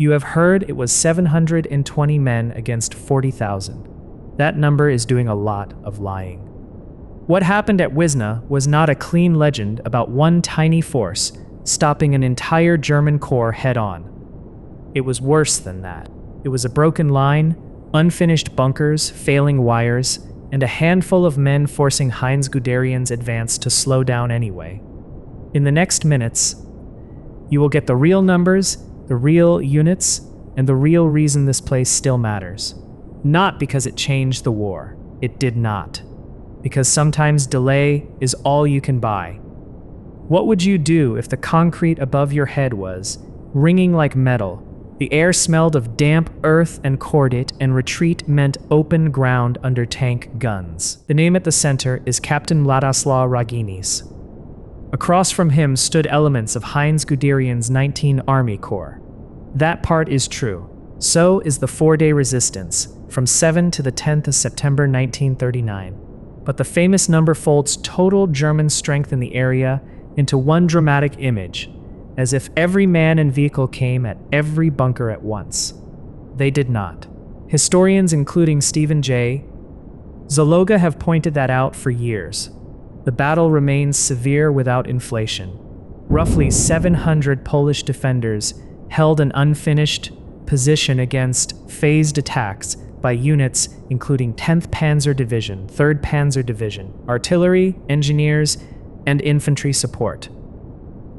You have heard it was 720 men against 40,000. That number is doing a lot of lying. What happened at Wizna was not a clean legend about one tiny force stopping an entire German corps head-on. It was worse than that. It was a broken line, unfinished bunkers, failing wires, and a handful of men forcing Heinz Guderian's advance to slow down anyway. In the next minutes, you will get the real numbers, the real units, and the real reason this place still matters. Not because it changed the war. It did not. Because sometimes delay is all you can buy. What would you do if the concrete above your head was ringing like metal? The air smelled of damp earth and cordite, and retreat meant open ground under tank guns. The name at the center is Captain Władysław Raginis. Across from him stood elements of Heinz Guderian's 19 Army Corps. That part is true. So is the 4-day resistance, from 7 to the 10th of September 1939. But the famous number folds total German strength in the area into one dramatic image, as if every man and vehicle came at every bunker at once. They did not. Historians including Stephen J. Zaloga have pointed that out for years. The battle remains severe without inflation. Roughly 700 Polish defenders held an unfinished position against phased attacks by units including 10th Panzer Division, 3rd Panzer Division, artillery, engineers, and infantry support.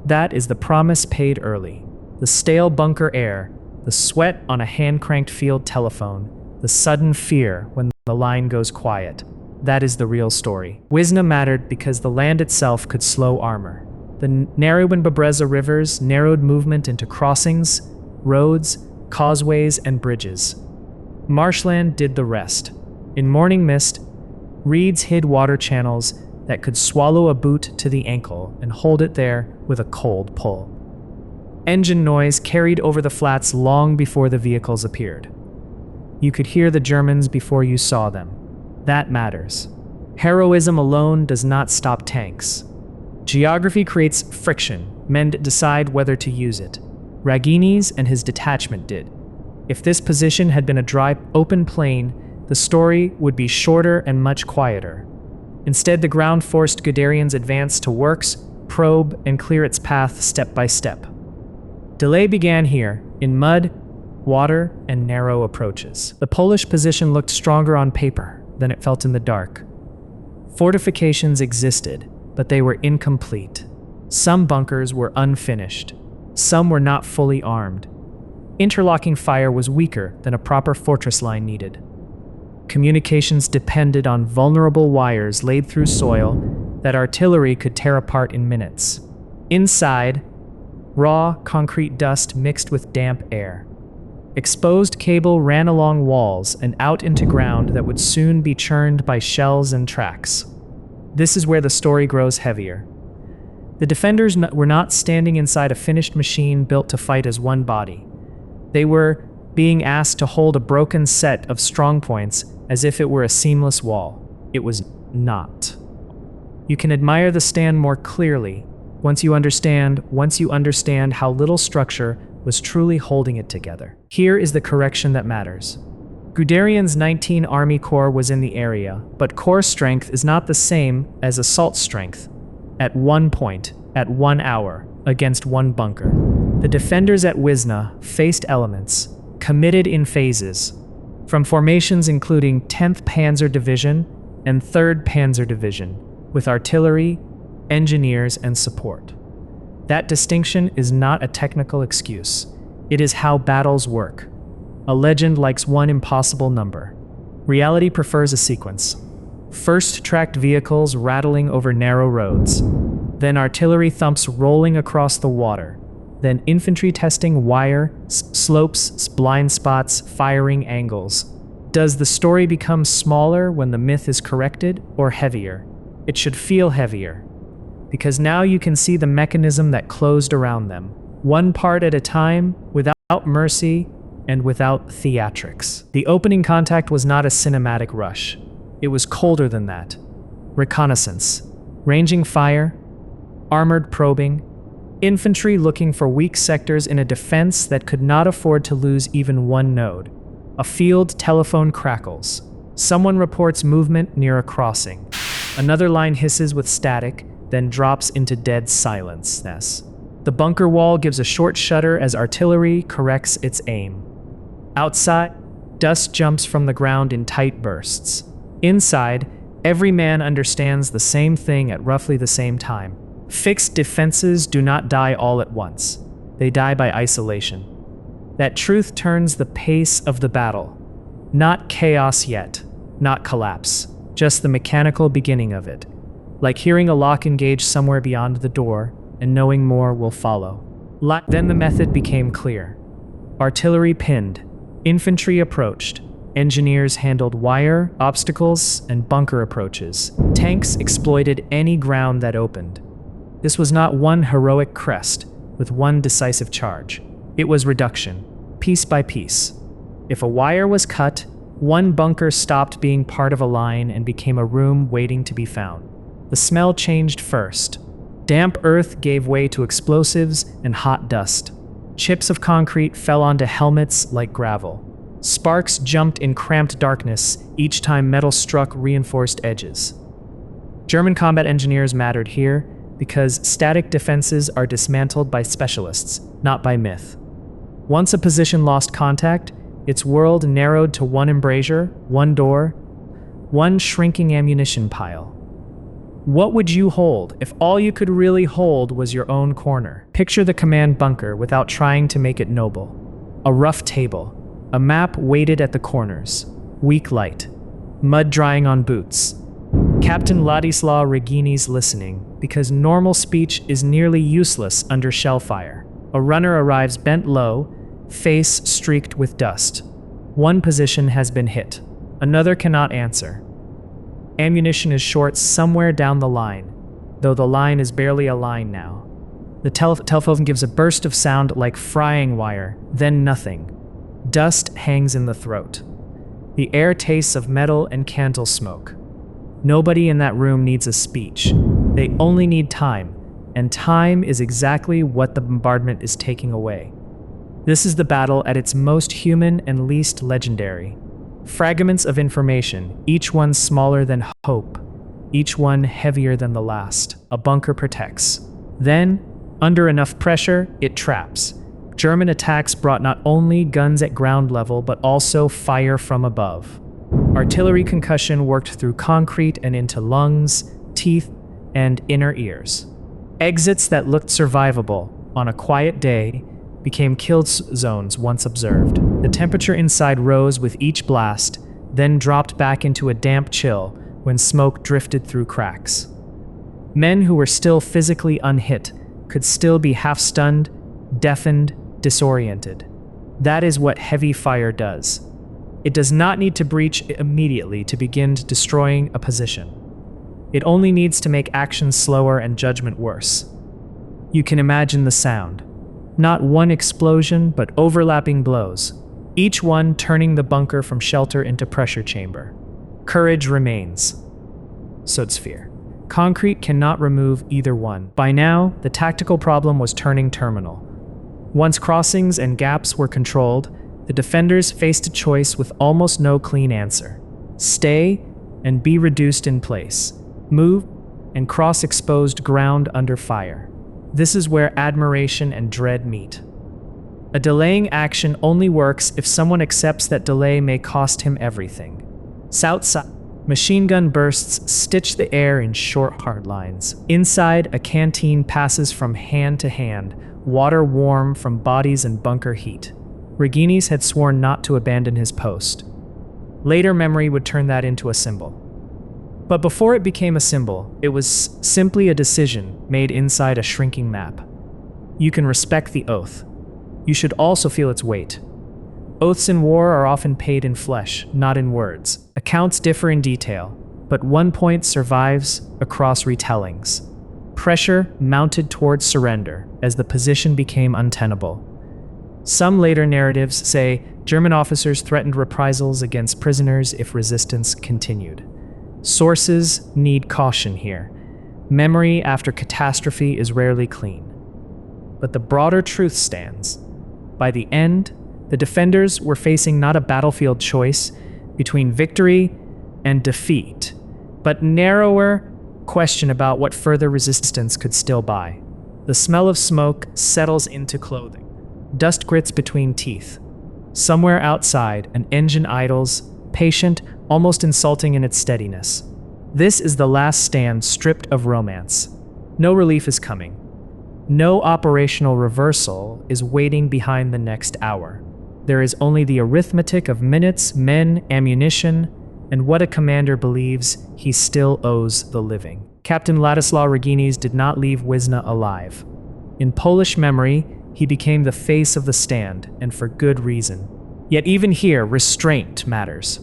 That is the promise paid early. The stale bunker air, the sweat on a hand-cranked field telephone, the sudden fear when the line goes quiet. That is the real story. Wizna mattered because the land itself could slow armor. The Narew and Breza rivers narrowed movement into crossings, roads, causeways, and bridges. Marshland did the rest. In morning mist, reeds hid water channels that could swallow a boot to the ankle and hold it there with a cold pull. Engine noise carried over the flats long before the vehicles appeared. You could hear the Germans before you saw them. That matters. Heroism alone does not stop tanks. Geography creates friction. Men decide whether to use it. Raginis and his detachment did. If this position had been a dry, open plain, the story would be shorter and much quieter. Instead, the ground forced Guderian's advance to works, probe, and clear its path step by step. Delay began here, in mud, water, and narrow approaches. The Polish position looked stronger on paper than it felt in the dark. Fortifications existed, but they were incomplete. Some bunkers were unfinished. Some were not fully armed. Interlocking fire was weaker than a proper fortress line needed. Communications depended on vulnerable wires laid through soil that artillery could tear apart in minutes. Inside, raw concrete dust mixed with damp air. Exposed cable ran along walls and out into ground that would soon be churned by shells and tracks. This is where the story grows heavier. The defenders were not standing inside a finished machine built to fight as one body. They were being asked to hold a broken set of strongpoints as if it were a seamless wall. It was not. You can admire the stand more clearly once you understand how little structure was truly holding it together. Here is the correction that matters. Guderian's 19 Army Corps was in the area, but corps strength is not the same as assault strength. At one point, at 1 hour, against one bunker. The defenders at Wizna faced elements, committed in phases, from formations including 10th Panzer Division and 3rd Panzer Division, with artillery, engineers, and support. That distinction is not a technical excuse. It is how battles work. A legend likes one impossible number. Reality prefers a sequence. First tracked vehicles rattling over narrow roads, then artillery thumps rolling across the water, then infantry testing wire, slopes, blind spots, firing angles. Does the story become smaller when the myth is corrected, or heavier? It should feel heavier, because now you can see the mechanism that closed around them, one part at a time, without mercy and without theatrics. The opening contact was not a cinematic rush. It was colder than that. Reconnaissance, ranging fire, armored probing, Infantry looking for weak sectors in a defense that could not afford to lose even one node. A field telephone crackles. Someone reports movement near a crossing. Another line hisses with static, then drops into dead silence. The bunker wall gives a short shudder as artillery corrects its aim. Outside, dust jumps from the ground in tight bursts. Inside, every man understands the same thing at roughly the same time. Fixed defenses do not die all at once. They die by isolation. That truth turns the pace of the battle. Not chaos yet, not collapse, just the mechanical beginning of it. Like hearing a lock engage somewhere beyond the door, and knowing more will follow. Then the method became clear. Artillery pinned, infantry approached, engineers handled wire, obstacles, and bunker approaches. Tanks exploited any ground that opened. This was not one heroic crest with one decisive charge. It was reduction, piece by piece. If a wire was cut, one bunker stopped being part of a line and became a room waiting to be found. The smell changed first. Damp earth gave way to explosives and hot dust. Chips of concrete fell onto helmets like gravel. Sparks jumped in cramped darkness each time metal struck reinforced edges. German combat engineers mattered here because static defenses are dismantled by specialists, not by myth. Once a position lost contact, its world narrowed to one embrasure, one door, one shrinking ammunition pile. What would you hold if all you could really hold was your own corner? Picture the command bunker without trying to make it noble. A rough table, a map weighted at the corners, weak light, mud drying on boots. Captain Władysław Raginis listening, because normal speech is nearly useless under shell fire. A runner arrives bent low, face streaked with dust. One position has been hit. Another cannot answer. Ammunition is short somewhere down the line, though the line is barely a line now. The telephone gives a burst of sound like frying wire, then nothing. Dust hangs in the throat. The air tastes of metal and candle smoke. Nobody in that room needs a speech. They only need time, and time is exactly what the bombardment is taking away. This is the battle at its most human and least legendary. Fragments of information, each one smaller than hope, each one heavier than the last. A bunker protects. Then, under enough pressure, it traps. German attacks brought not only guns at ground level, but also fire from above. Artillery concussion worked through concrete and into lungs, teeth, and inner ears. Exits that looked survivable on a quiet day became kill zones once observed. The temperature inside rose with each blast, then dropped back into a damp chill when smoke drifted through cracks. Men who were still physically unhit could still be half-stunned, deafened, disoriented. That is what heavy fire does. It does not need to breach immediately to begin destroying a position. It only needs to make action slower and judgment worse. You can imagine the sound. Not one explosion, but overlapping blows, each one turning the bunker from shelter into pressure chamber. Courage remains. Sudsphere. Concrete cannot remove either one. By now, the tactical problem was turning terminal. Once crossings and gaps were controlled, the defenders faced a choice with almost no clean answer. Stay and be reduced in place. Move and cross exposed ground under fire. This is where admiration and dread meet. A delaying action only works if someone accepts that delay may cost him everything. Outside, machine gun bursts stitch the air in short, hard lines. Inside, a canteen passes from hand to hand, water warm from bodies and bunker heat. Raginis had sworn not to abandon his post. Later memory would turn that into a symbol. But before it became a symbol, it was simply a decision made inside a shrinking map. You can respect the oath. You should also feel its weight. Oaths in war are often paid in flesh, not in words. Accounts differ in detail, but one point survives across retellings. Pressure mounted towards surrender as the position became untenable. Some later narratives say German officers threatened reprisals against prisoners if resistance continued. Sources need caution here. Memory after catastrophe is rarely clean. but the broader truth stands. By the end, the defenders were facing not a battlefield choice between victory and defeat, but narrower question about what further resistance could still buy. The smell of smoke settles into clothing. Dust grits between teeth. Somewhere outside, an engine idles, patient, almost insulting in its steadiness. This is the last stand stripped of romance. No relief is coming. No operational reversal is waiting behind the next hour. There is only the arithmetic of minutes, men, ammunition, and what a commander believes he still owes the living. Captain Władysław Raginis did not leave Wizna alive. In Polish memory, he became the face of the stand, and for good reason. Yet even here, restraint matters.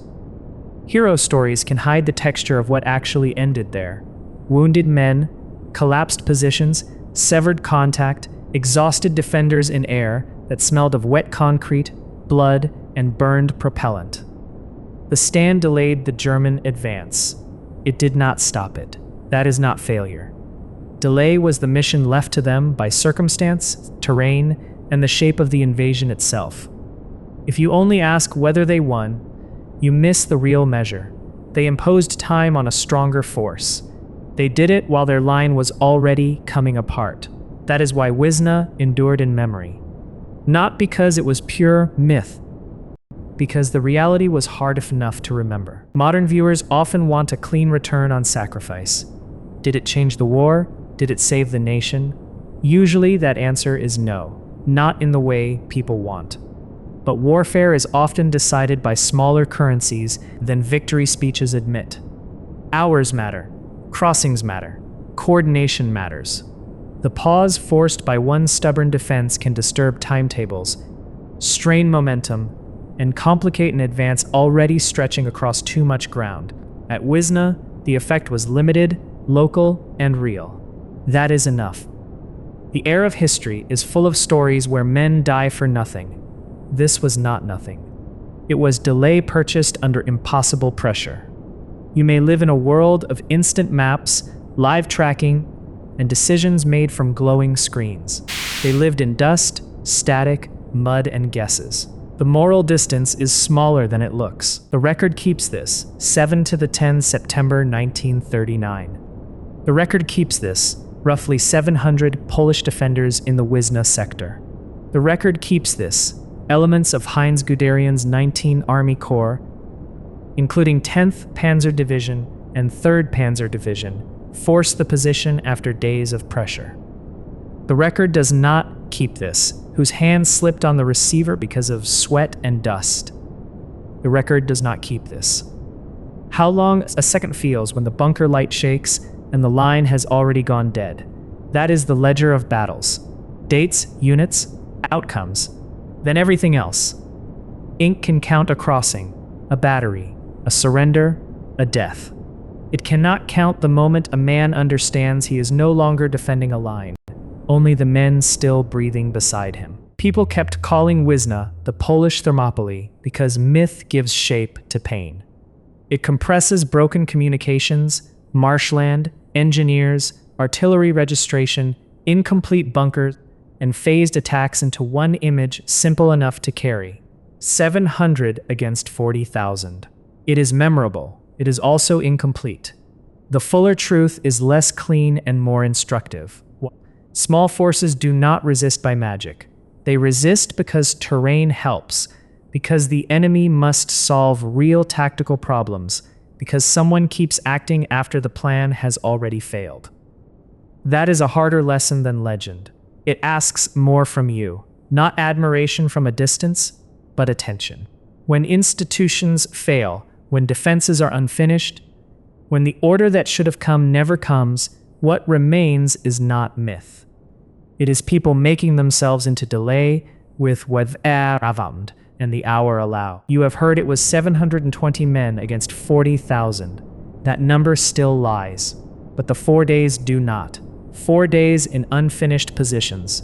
Hero stories can hide the texture of what actually ended there. Wounded men, collapsed positions, severed contact, exhausted defenders in air that smelled of wet concrete, blood, and burned propellant. The stand delayed the German advance. It did not stop it. That is not failure. Delay was the mission left to them by circumstance, terrain, and the shape of the invasion itself. If you only ask whether they won, you miss the real measure. They imposed time on a stronger force. They did it while their line was already coming apart. That is why Wizna endured in memory. Not because it was pure myth, because the reality was hard enough to remember. Modern viewers often want a clean return on sacrifice. Did it change the war? Did it save the nation? Usually that answer is no, not in the way people want. But warfare is often decided by smaller currencies than victory speeches admit. Hours matter, crossings matter, coordination matters. The pause forced by one stubborn defense can disturb timetables, strain momentum, and complicate an advance already stretching across too much ground. At Wizna, the effect was limited, local, and real. That is enough. The air of history is full of stories where men die for nothing. This was not nothing. It was delay purchased under impossible pressure. You may live in a world of instant maps, live tracking, and decisions made from glowing screens. They lived in dust, static, mud, and guesses. The moral distance is smaller than it looks. The record keeps this, 7-10 September 1939. The record keeps this, roughly 700 Polish defenders in the Wizna sector. The record keeps this, elements of Heinz Guderian's 19 Army Corps, including 10th Panzer Division and 3rd Panzer Division, forced the position after days of pressure. The record does not keep this, whose hand slipped on the receiver because of sweat and dust. The record does not keep this. How long a second feels when the bunker light shakes and the line has already gone dead. That is the ledger of battles. Dates, units, outcomes, then everything else. Ink can count a crossing, a battery, a surrender, a death. It cannot count the moment a man understands he is no longer defending a line, only the men still breathing beside him. People kept calling Wizna the Polish Thermopylae because myth gives shape to pain. It compresses broken communications, marshland, engineers, artillery registration, incomplete bunkers, and phased attacks into one image simple enough to carry. 700 against 40,000. It is memorable. It is also incomplete. The fuller truth is less clean and more instructive. Small forces do not resist by magic. They resist because terrain helps, because the enemy must solve real tactical problems, because someone keeps acting after the plan has already failed. That is a harder lesson than legend. It asks more from you, not admiration from a distance, but attention. When institutions fail, when defenses are unfinished, when the order that should have come never comes, what remains is not myth. It is people making themselves into delay with WWII and the hour allow. You have heard it was 720 men against 40,000. That number still lies, but the 4 days do not. 4 days in unfinished positions.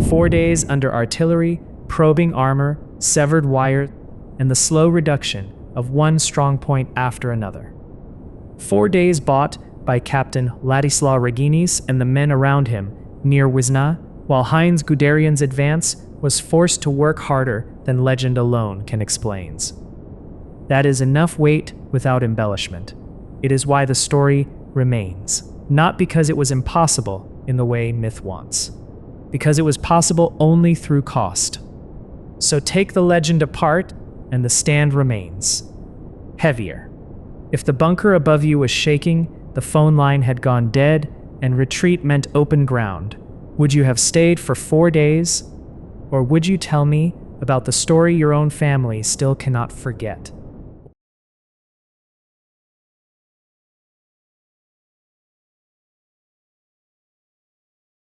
4 days under artillery, probing armor, severed wire, and the slow reduction of one strong point after another. 4 days bought by Captain Władysław Raginis and the men around him near Wizna, while Heinz Guderian's advance was forced to work harder than legend alone can explain. That is enough weight without embellishment. It is why the story remains, not because it was impossible in the way myth wants, because it was possible only through cost. So take the legend apart, and the stand remains. Heavier. If the bunker above you was shaking, the phone line had gone dead, and retreat meant open ground, would you have stayed for 4 days? Or would you tell me about the story your own family still cannot forget?